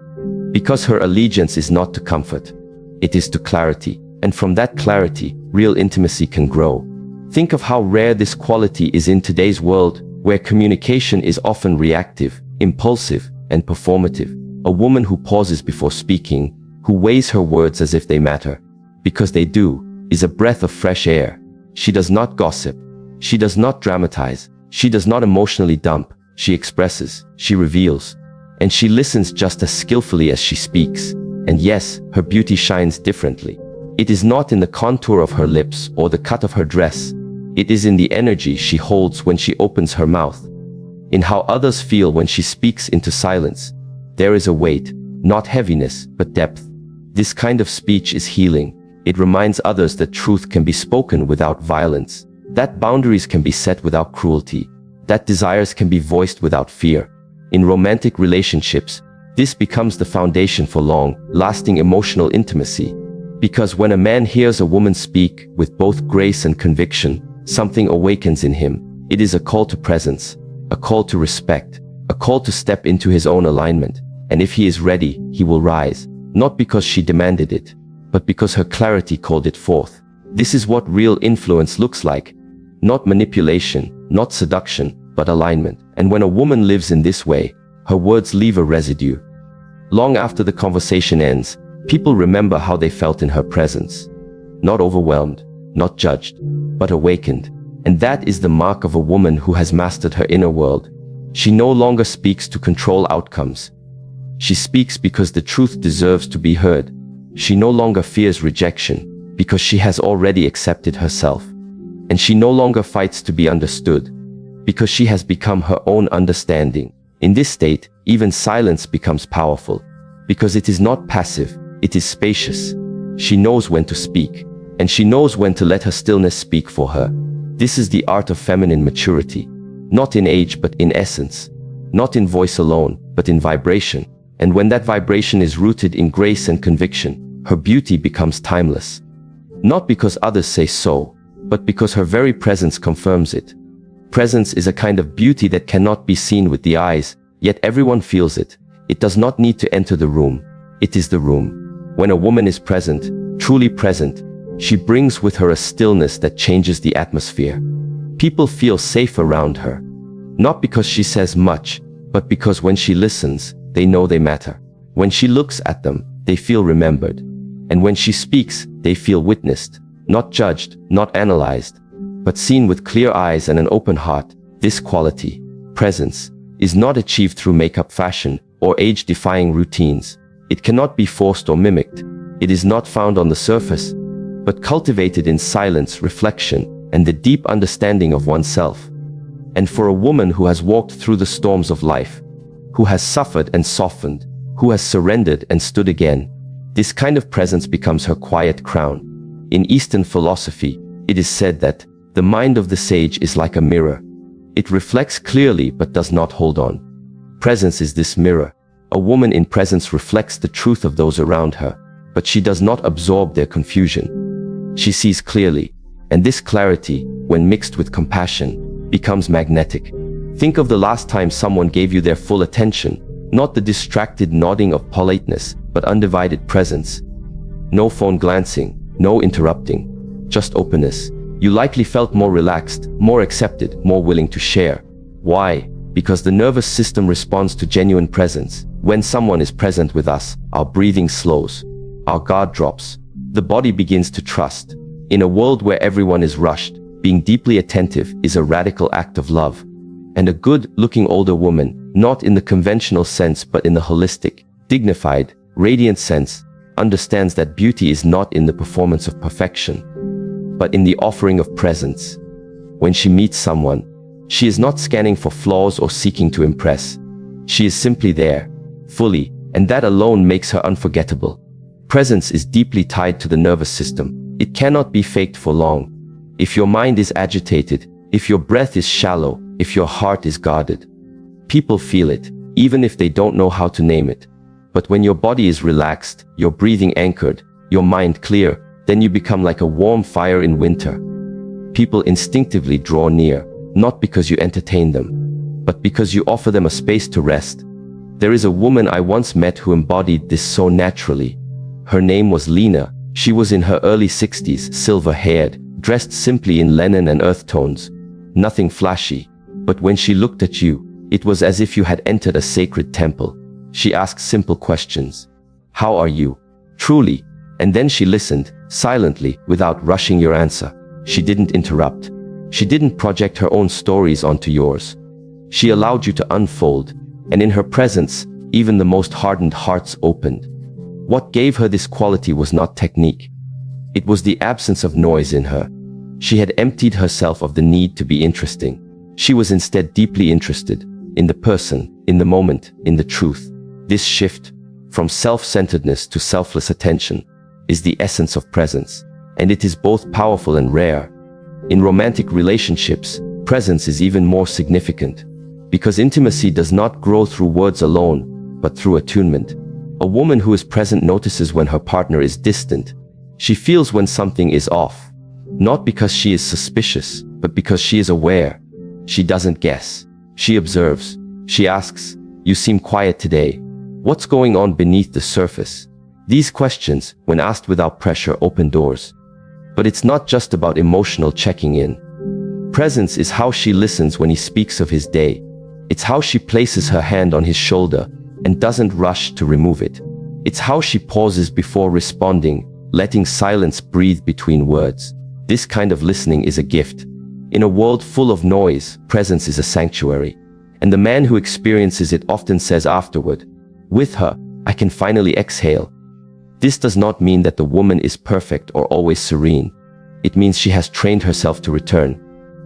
Because her allegiance is not to comfort. It is to clarity. And from that clarity, real intimacy can grow. Think of how rare this quality is in today's world, where communication is often reactive, impulsive, and performative. A woman who pauses before speaking, who weighs her words as if they matter, because they do, is a breath of fresh air. She does not gossip. She does not dramatize. She does not emotionally dump. She expresses. She reveals. And she listens just as skillfully as she speaks. And yes, her beauty shines differently. It is not in the contour of her lips or the cut of her dress. It is in the energy she holds when she opens her mouth. In how others feel when she speaks into silence. There is a weight, not heaviness, but depth. This kind of speech is healing. It reminds others that truth can be spoken without violence, that boundaries can be set without cruelty, that desires can be voiced without fear. In romantic relationships, this becomes the foundation for long-lasting emotional intimacy. Because when a man hears a woman speak with both grace and conviction, something awakens in him. It is a call to presence, a call to respect, a call to step into his own alignment. And if he is ready, he will rise, not because she demanded it, but because her clarity called it forth. This is what real influence looks like. Not manipulation, not seduction, but alignment. And when a woman lives in this way, her words leave a residue. Long after the conversation ends, people remember how they felt in her presence. Not overwhelmed, not judged, but awakened. And that is the mark of a woman who has mastered her inner world. She no longer speaks to control outcomes. She speaks because the truth deserves to be heard. She no longer fears rejection because she has already accepted herself. And she no longer fights to be understood because she has become her own understanding. In this state, even silence becomes powerful because it is not passive, it is spacious. She knows when to speak, and she knows when to let her stillness speak for her. This is the art of feminine maturity, not in age but in essence, not in voice alone, but in vibration. And when that vibration is rooted in grace and conviction, her beauty becomes timeless. Not because others say so, but because her very presence confirms it. Presence is a kind of beauty that cannot be seen with the eyes, yet everyone feels it. It does not need to enter the room. It is the room. When a woman is present, truly present, she brings with her a stillness that changes the atmosphere. People feel safe around her. Not because she says much, but because when she listens, they know they matter. When she looks at them, they feel remembered. And when she speaks, they feel witnessed, not judged, not analyzed, but seen with clear eyes and an open heart. This quality, presence, is not achieved through makeup, fashion, or age-defying routines. It cannot be forced or mimicked. It is not found on the surface, but cultivated in silence, reflection, and the deep understanding of oneself. And for a woman who has walked through the storms of life, who has suffered and softened, who has surrendered and stood again, this kind of presence becomes her quiet crown. In Eastern philosophy, it is said that the mind of the sage is like a mirror. It reflects clearly but does not hold on. Presence is this mirror. A woman in presence reflects the truth of those around her, but she does not absorb their confusion. She sees clearly, and this clarity, when mixed with compassion, becomes magnetic. Think of the last time someone gave you their full attention, not the distracted nodding of politeness, but undivided presence. No phone glancing, no interrupting, just openness. You likely felt more relaxed, more accepted, more willing to share. Why? Because the nervous system responds to genuine presence. When someone is present with us, our breathing slows, our guard drops, the body begins to trust. In a world where everyone is rushed, being deeply attentive is a radical act of love. And a good-looking older woman, not in the conventional sense but in the holistic, dignified, radiant sense, understands that beauty is not in the performance of perfection, but in the offering of presence. When she meets someone, she is not scanning for flaws or seeking to impress. She is simply there, fully, and that alone makes her unforgettable. Presence is deeply tied to the nervous system. It cannot be faked for long. If your mind is agitated, if your breath is shallow, if your heart is guarded, people feel it, even if they don't know how to name it. But when your body is relaxed, your breathing anchored, your mind clear, then you become like a warm fire in winter. people instinctively draw near, not because you entertain them, but because you offer them a space to rest. There is a woman I once met who embodied this so naturally. Her name was Lena. She was in her early 60s, silver-haired, dressed simply in linen and earth tones. Nothing flashy, but when she looked at you, it was as if you had entered a sacred temple. She asked simple questions. How are you? Truly. And then she listened, silently, without rushing your answer. She didn't interrupt. She didn't project her own stories onto yours. She allowed you to unfold, and in her presence, even the most hardened hearts opened. What gave her this quality was not technique. It was the absence of noise in her. She had emptied herself of the need to be interesting. She was instead deeply interested in the person, in the moment, in the truth. This shift, from self-centeredness to selfless attention, is the essence of presence, and it is both powerful and rare. In romantic relationships, presence is even more significant, because intimacy does not grow through words alone, but through attunement. A woman who is present notices when her partner is distant. She feels when something is off, not because she is suspicious, but because she is aware. She doesn't guess. She observes. She asks, "You seem quiet today. What's going on beneath the surface?" These questions, when asked without pressure, open doors. But it's not just about emotional checking in. Presence is how she listens when he speaks of his day. It's how she places her hand on his shoulder and doesn't rush to remove it. It's how she pauses before responding, letting silence breathe between words. This kind of listening is a gift. In a world full of noise, presence is a sanctuary. And the man who experiences it often says afterward, "With her, I can finally exhale." This does not mean that the woman is perfect or always serene. It means she has trained herself to return.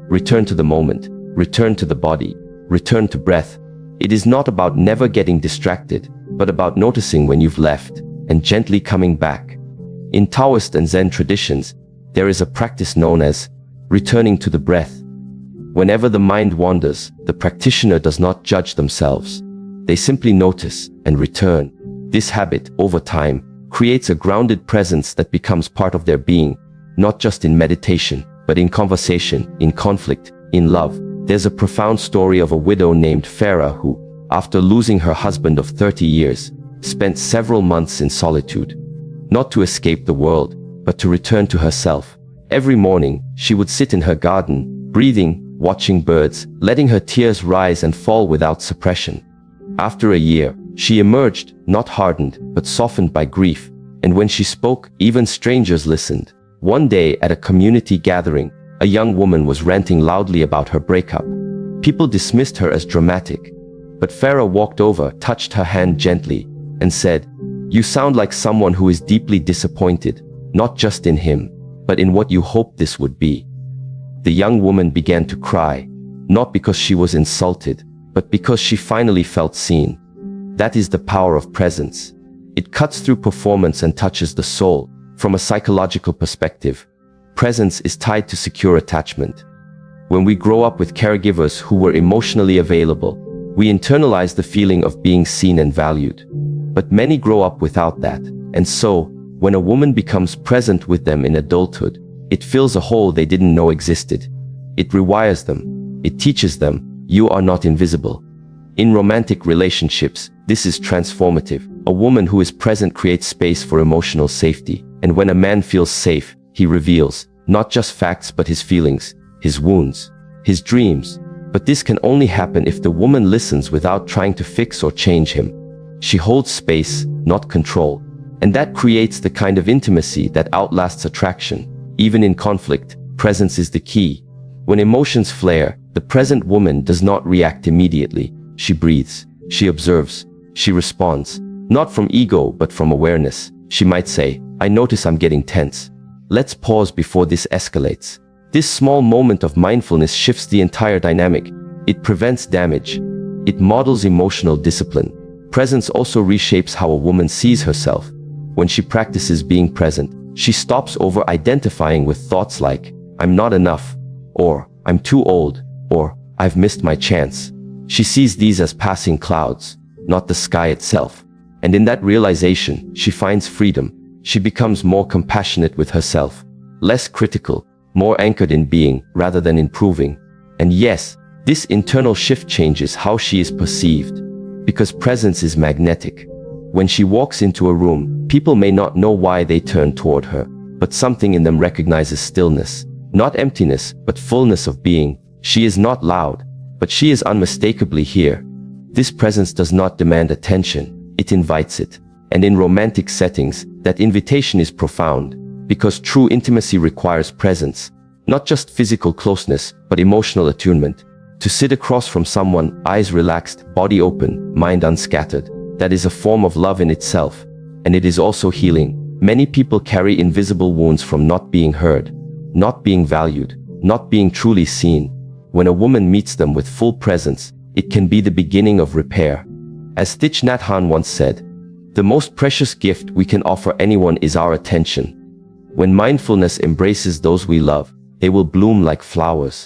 Return to the moment, return to the body, return to breath. It is not about never getting distracted, but about noticing when you've left and gently coming back. In Taoist and Zen traditions, there is a practice known as returning to the breath. Whenever the mind wanders, the practitioner does not judge themselves. They simply notice and return. This habit, over time, creates a grounded presence that becomes part of their being, not just in meditation, but in conversation, in conflict, in love. There's a profound story of a widow named Farah who, after losing her husband of 30 years, spent several months in solitude. Not to escape the world, but to return to herself. Every morning, she would sit in her garden, breathing, watching birds, letting her tears rise and fall without suppression. After a year, she emerged, not hardened, but softened by grief. And when she spoke, even strangers listened. One day, at a community gathering, a young woman was ranting loudly about her breakup. People dismissed her as dramatic. But Farah walked over, touched her hand gently, and said, "You sound like someone who is deeply disappointed, not just in him, but in what you hoped this would be." The young woman began to cry, not because she was insulted, but because she finally felt seen. That is the power of presence. It cuts through performance and touches the soul. From a psychological perspective, presence is tied to secure attachment. When we grow up with caregivers who were emotionally available, we internalize the feeling of being seen and valued. But many grow up without that, and so, when a woman becomes present with them in adulthood, it fills a hole they didn't know existed. It rewires them. It teaches them, you are not invisible. In romantic relationships, this is transformative. A woman who is present creates space for emotional safety. And when a man feels safe, he reveals, not just facts but his feelings, his wounds, his dreams. But this can only happen if the woman listens without trying to fix or change him. She holds space, not control. And that creates the kind of intimacy that outlasts attraction. Even in conflict, presence is the key. When emotions flare, the present woman does not react immediately. She breathes, she observes, she responds, not from ego but from awareness. She might say, "I notice I'm getting tense. Let's pause before this escalates." This small moment of mindfulness shifts the entire dynamic. It prevents damage. It models emotional discipline. Presence also reshapes how a woman sees herself. When she practices being present, she stops over-identifying with thoughts like, "I'm not enough," or "I'm too old," or "I've missed my chance." She sees these as passing clouds, not the sky itself. And in that realization, she finds freedom. She becomes more compassionate with herself, less critical, more anchored in being rather than in proving. And yes, this internal shift changes how she is perceived, because presence is magnetic. When she walks into a room, people may not know why they turn toward her, but something in them recognizes stillness, not emptiness, but fullness of being. She is not loud, but she is unmistakably here. This presence does not demand attention, it invites it. And in romantic settings, that invitation is profound, because true intimacy requires presence, not just physical closeness, but emotional attunement. To sit across from someone, eyes relaxed, body open, mind unscattered, that is a form of love in itself, and it is also healing. Many people carry invisible wounds from not being heard, not being valued, not being truly seen. When a woman meets them with full presence, it can be the beginning of repair. As Thich Nhat Hanh once said, "The most precious gift we can offer anyone is our attention." When mindfulness embraces those we love, they will bloom like flowers.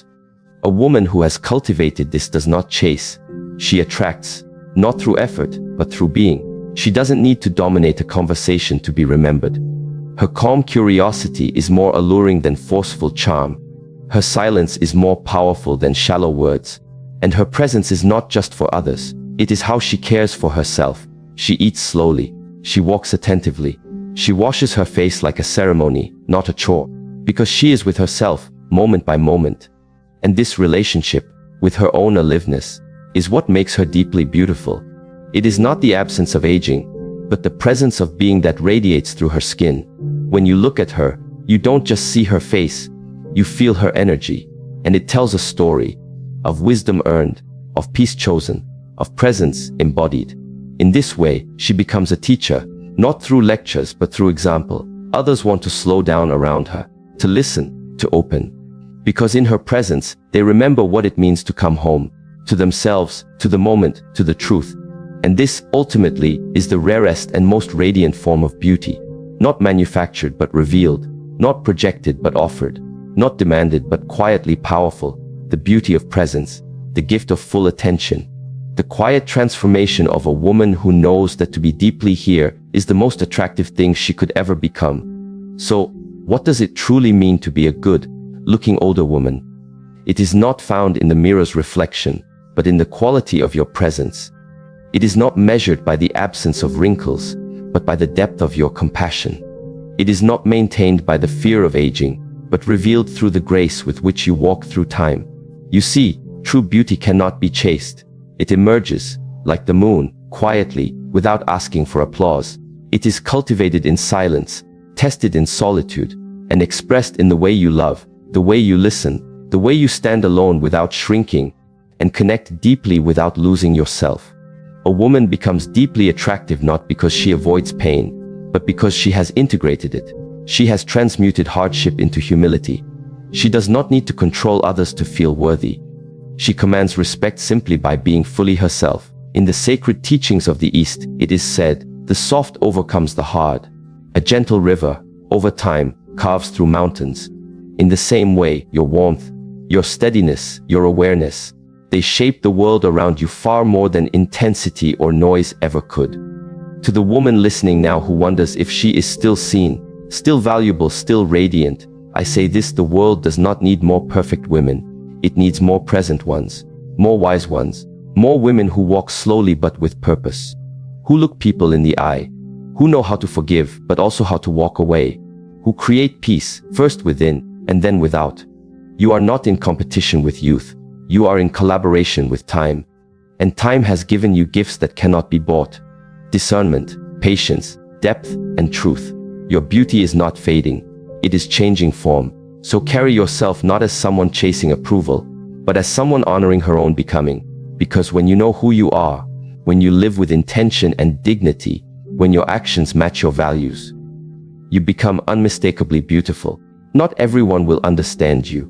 A woman who has cultivated this does not chase. She attracts, not through effort, but through being. She doesn't need to dominate a conversation to be remembered. Her calm curiosity is more alluring than forceful charm. Her silence is more powerful than shallow words. And her presence is not just for others. It is how she cares for herself. She eats slowly. She walks attentively. She washes her face like a ceremony, not a chore. Because she is with herself, moment by moment. And this relationship, with her own aliveness, is what makes her deeply beautiful. It is not the absence of aging, but the presence of being that radiates through her skin. When you look at her, you don't just see her face, you feel her energy. And it tells a story of wisdom earned, of peace chosen, of presence embodied. In this way, she becomes a teacher, not through lectures but through example. Others want to slow down around her, to listen, to open. Because in her presence, they remember what it means to come home, to themselves, to the moment, to the truth. And this, ultimately, is the rarest and most radiant form of beauty. Not manufactured but revealed, not projected but offered, not demanded but quietly powerful. The beauty of presence, the gift of full attention. The quiet transformation of a woman who knows that to be deeply here is the most attractive thing she could ever become. So, what does it truly mean to be a good-looking older woman? It is not found in the mirror's reflection, but in the quality of your presence. It is not measured by the absence of wrinkles, but by the depth of your compassion. It is not maintained by the fear of aging, but revealed through the grace with which you walk through time. You see, true beauty cannot be chased. It emerges, like the moon, quietly, without asking for applause. It is cultivated in silence, tested in solitude, and expressed in the way you love, the way you listen, the way you stand alone without shrinking, and connect deeply without losing yourself. A woman becomes deeply attractive not because she avoids pain, but because she has integrated it. She has transmuted hardship into humility. She does not need to control others to feel worthy. She commands respect simply by being fully herself. In the sacred teachings of the East, it is said, "The soft overcomes the hard." A gentle river, over time, carves through mountains. In the same way, your warmth, your steadiness, your awareness, they shape the world around you far more than intensity or noise ever could. To the woman listening now who wonders if she is still seen, still valuable, still radiant, I say this: the world does not need more perfect women. It needs more present ones, more wise ones, more women who walk slowly but with purpose, who look people in the eye, who know how to forgive but also how to walk away, who create peace, first within and then without. You are not in competition with youth. You are in collaboration with time. And time has given you gifts that cannot be bought: discernment, patience, depth, and truth. Your beauty is not fading. It is changing form. So carry yourself not as someone chasing approval, but as someone honoring her own becoming. Because when you know who you are, when you live with intention and dignity, when your actions match your values, you become unmistakably beautiful. Not everyone will understand you.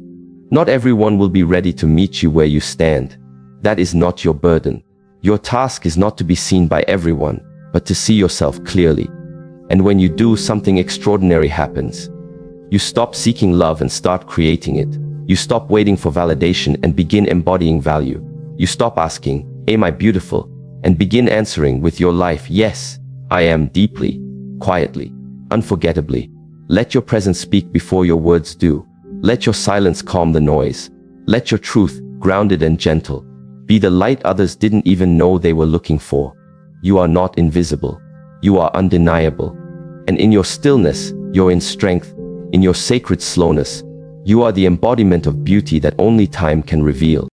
Not everyone will be ready to meet you where you stand. That is not your burden. Your task is not to be seen by everyone, but to see yourself clearly. And when you do, something extraordinary happens. You stop seeking love and start creating it. You stop waiting for validation and begin embodying value. You stop asking, "Am I beautiful?" and begin answering with your life, "Yes, I am," deeply, quietly, unforgettably. Let your presence speak before your words do. Let your silence calm the noise. Let your truth, grounded and gentle, be the light others didn't even know they were looking for. You are not invisible. You are undeniable. And in your stillness, you're in strength, in your sacred slowness, you are the embodiment of beauty that only time can reveal.